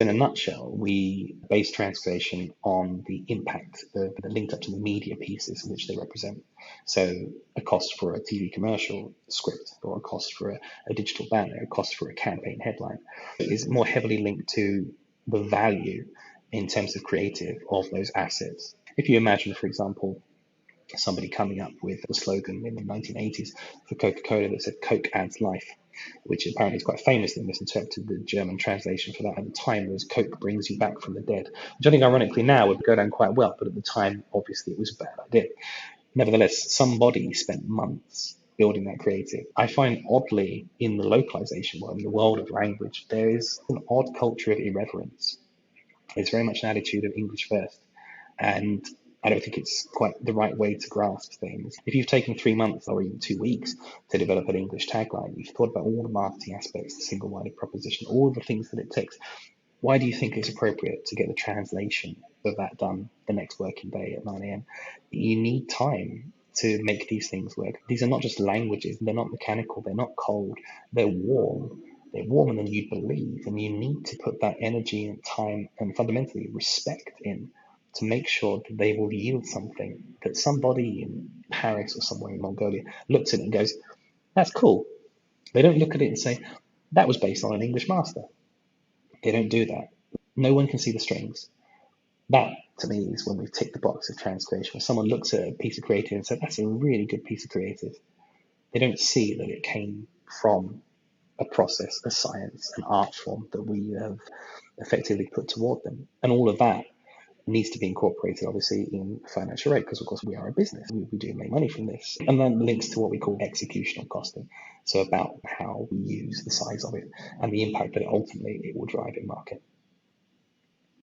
In a nutshell, we base transcreation on the impact that are linked up to the media pieces which they represent. So a cost for a TV commercial script, or a cost for a digital banner, a cost for a campaign headline is more heavily linked to the value in terms of creative of those assets. If you imagine, for example, somebody coming up with a slogan in the 1980s for Coca-Cola that said "Coke adds life," which apparently is quite famously misinterpreted. The German translation for that at the time was "Coke brings you back from the dead," which I think ironically now would go down quite well, but at the time, obviously, it was a bad idea. Nevertheless, somebody spent months building that creative. I find oddly in the localization world, in the world of language, there is an odd culture of irreverence. It's very much an attitude of English first. And I don't think it's quite the right way to grasp things. If you've taken 3 months or even 2 weeks to develop an English tagline, you've thought about all the marketing aspects, the single-minded proposition, all the things that it takes. Why do you think it's appropriate to get the translation of that done the next working day at 9 a.m.? You need time to make these things work. These are not just languages, they're not mechanical, they're not cold, they're warm. They're warmer than you'd believe, and you need to put that energy and time and fundamentally respect in to make sure that they will yield something that somebody in Paris or somewhere in Mongolia looks at it and goes, "That's cool." They don't look at it and say, "That was based on an English master." They don't do that. No one can see the strings. That, to me, is when we've ticked the box of transcreation, where someone looks at a piece of creative and said, "That's a really good piece of creative." They don't see that it came from a process, a science, an art form that we have effectively put toward them. And all of that needs to be incorporated, obviously, in financial rate, because, of course, we are a business. We do make money from this. And then links to what we call executional costing. So about how we use the size of it and the impact that ultimately it will drive in market.